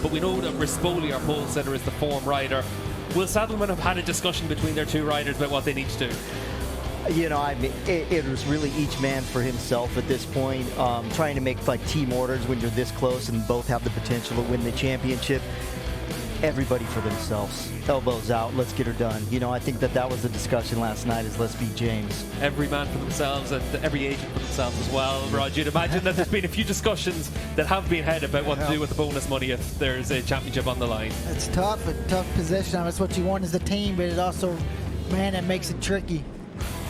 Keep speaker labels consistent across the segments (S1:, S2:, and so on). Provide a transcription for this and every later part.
S1: but we know that Rispoli, our pole sitter, is the form rider. Will Saddlemen have had a discussion between their two riders about what they need to do?
S2: You know, I mean, it was really each man for himself at this point. Trying to make like team orders when you're this close and both have the potential to win the championship. Everybody for themselves. Elbows out, let's get her done. You know, I think that was the discussion last night, is let's beat James.
S1: Every man for themselves and every agent for themselves as well. Rod, you'd imagine that there's been a few discussions that have been had about what to do with the bonus money if there's a championship on the line.
S3: It's tough, a tough position. That's what you want as a team, but it also, man, it makes it tricky.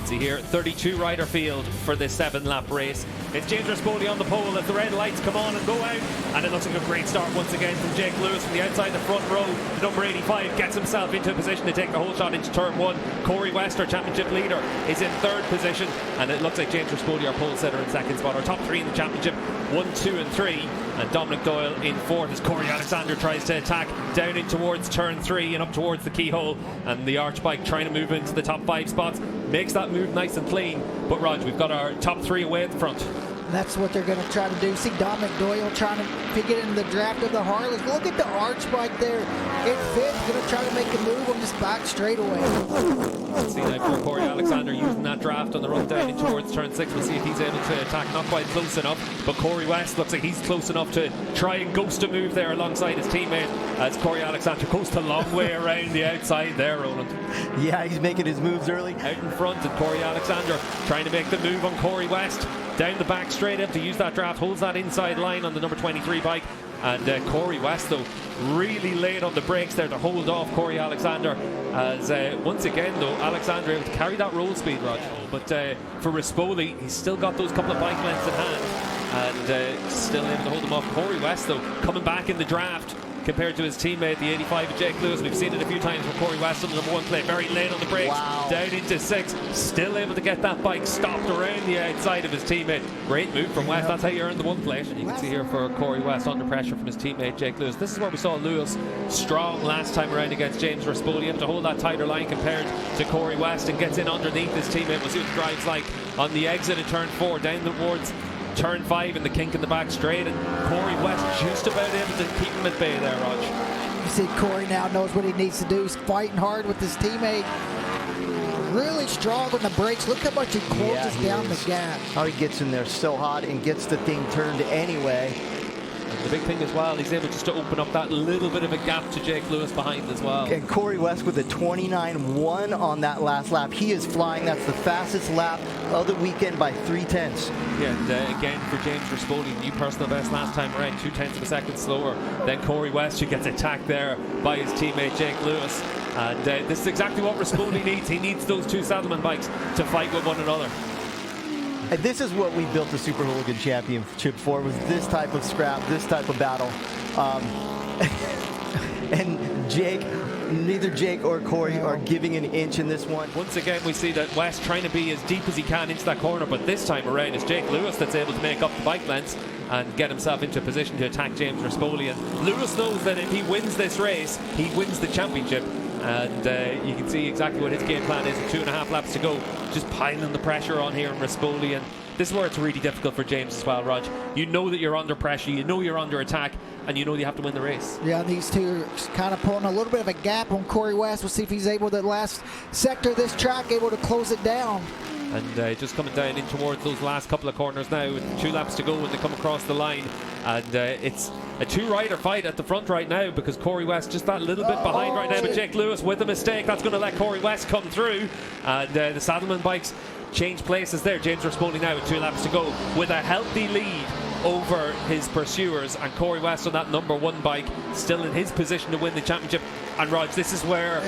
S1: See here, 32 rider field for this 7-lap race. It's James Rispoli on the pole as the red lights come on and go out. And it looks like a great start once again from Jake Lewis from the outside the front row. Number 85 gets himself into a position to take the whole shot into turn 1. Corey West, our championship leader, is in 3rd position. And it looks like James Rispoli, our pole setter, in 2nd spot. Our top 3 in the championship, 1, 2 and 3. And Dominic Doyle in 4th as Corey Alexander tries to attack down in towards turn 3 and up towards the keyhole. And the arch bike trying to move into the top 5 spots. Makes that move nice and clean. But Rog, we've got our top 3 away at the front.
S3: That's what they're going to try to do. See Dominic Doyle trying to get in the draft of the Harleys. Look at the arch bike there. It fits. Going to try to make a move on this back straightaway.
S1: Let's see now for Corey Alexander using that draft on the run down in towards turn 6. We'll see if he's able to attack. Not quite close enough, but Corey West looks like he's close enough to try and ghost a move there alongside his teammate as Corey Alexander goes the long way around the outside there, Roland.
S2: Yeah, he's making his moves early.
S1: Out in front, and Corey Alexander trying to make the move on Corey West. Down the back straight up to use that draft, holds that inside line on the number 23 bike. And Corey West, though, really late on the brakes there to hold off Corey Alexander. As once again, though, Alexander able to carry that roll speed, Rod. But for Rispoli, he's still got those couple of bike lengths in hand. And still able to hold them off. Corey West, though, coming back in the draft compared to his teammate, the 85 of Jake Lewis. We've seen it a few times with Corey West on the number 1 plate, very late on the brakes, down into 6, still able to get that bike stopped around the outside of his teammate. Great move from West. That's how you earn the 1 plate. And you can see here for Corey West under pressure from his teammate Jake Lewis. This is where we saw Lewis strong last time around against James Rispoli, able to hold that tighter line compared to Corey West, and gets in underneath his teammate. We'll see what the drive's like on the exit of turn 4 down towards turn 5 and the kink in the back straight, and Corey West just about able to keep him at bay there, Rog.
S3: You see Corey now knows what he needs to do. He's fighting hard with his teammate. Really strong on the brakes. Look how much he closes down the gap.
S2: How he gets in there so hot and gets the thing turned anyway.
S1: The big thing as well, he's able just to open up that little bit of a gap to Jake Lewis behind as well.
S2: And Corey West with a 29.1 on that last lap. He is flying. That's the fastest lap of the weekend by 3/10.
S1: Yeah, and again for James Rispoli, new personal best last time around, 0.2 of a second slower than Corey West, who gets attacked there by his teammate Jake Lewis. And this is exactly what Rispoli needs. He needs those 2 Saddlemen bikes to fight with one another.
S2: And this is what we built the Super Hooligan Championship for, was this type of scrap, this type of battle. And neither Jake or Corey are giving an inch in this one.
S1: Once again, we see that West trying to be as deep as he can into that corner, but this time around it's Jake Lewis that's able to make up the bike lengths and get himself into a position to attack James Rispoli. And Lewis knows that if he wins this race, he wins the championship. And you can see exactly what his game plan is with 2.5 laps to go. Just piling the pressure on here in Rispoli. And this is where it's really difficult for James as well, Rog. You know that you're under pressure, you know you're under attack, and you know you have to win the race.
S3: Yeah, these two are kind of pulling a little bit of a gap on Corey West. We'll see if he's able, the last sector of this track, able to close it down.
S1: And just coming down in towards those last couple of corners now with 2 laps to go when they come across the line. And it's a 2-rider fight at the front right now because Corey West just that little bit behind right now. But Jake Lewis with a mistake, that's going to let Corey West come through. And the Saddlemen bikes change places there. James Rispoli now with 2 laps to go with a healthy lead over his pursuers, and Corey West on that number 1 bike still in his position to win the championship. And Rog, this is where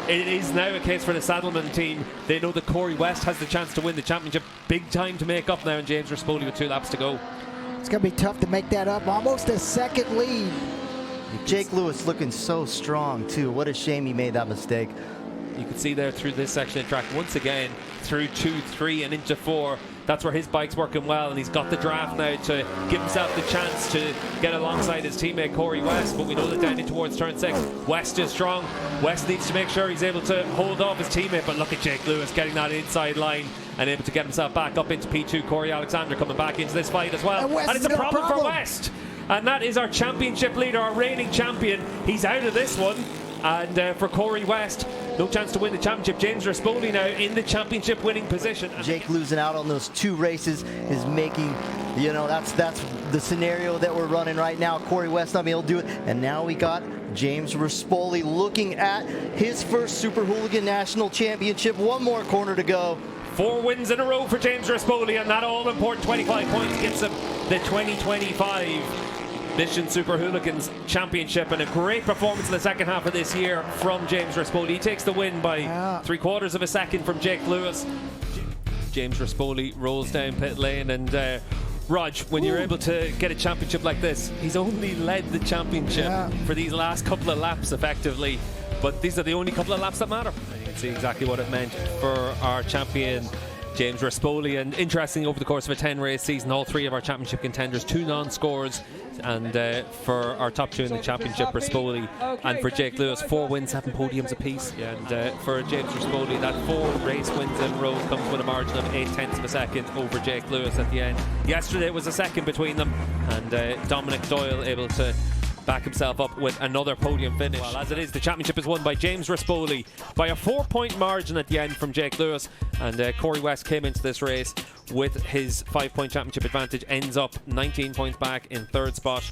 S1: it is now a case for the Saddlemen team. They know that Corey West has the chance to win the championship. Big time to make up now, and James Rispoli with 2 laps to go.
S3: It's going to be tough to make that up. Almost a second lead.
S2: Jake Lewis looking so strong too. What a shame he made that mistake.
S1: You can see there through this section of track once again through 2, 3 and into 4. That's where his bike's working well, and he's got the draft now to give himself the chance to get alongside his teammate Corey West. But we know that down in towards turn 6, West is strong. West needs to make sure he's able to hold off his teammate, but look at Jake Lewis getting that inside line and able to get himself back up into P2. Corey Alexander coming back into this fight as well, and it's a problem for West. And that is our championship leader, our reigning champion. He's out of this one. And for Corey West, no chance to win the championship. James Rispoli now in the championship winning position.
S2: Jake losing out on those 2 races is making, you know, that's the scenario that we're running right now. Corey West not being able to do it. And now we got James Rispoli looking at his first Super Hooligan National Championship. 1 more corner to go.
S1: 4 wins in a row for James Rispoli, and that all-important 25 points gets him the 2025 Mission Super Hooligans Championship, and a great performance in the second half of this year from James Rispoli. He takes the win by 3/4 of a second from Jake Lewis. James Rispoli rolls down pit lane, and Rog, when you're able to get a championship like this, he's only led the championship for these last couple of laps effectively, but these are the only couple of laps that matter. And you can see exactly what it meant for our champion James Rispoli. And interesting, over the course of a 10-race season, all 3 of our championship contenders 2 non-scores, and for our top 2 in the championship, Rispoli, and for Jake Lewis, 4 wins, 7 podiums apiece. And for James Rispoli, that 4 race wins in a row comes with a margin of 0.8 of a second over Jake Lewis at the end. Yesterday it was a second between them, and Dominic Doyle able to back himself up with another podium finish. Well, as it is, the championship is won by James Rispoli by a 4-point margin at the end from Jake Lewis, and Corey West came into this race with his 5-point championship advantage, ends up 19 points back in 3rd spot.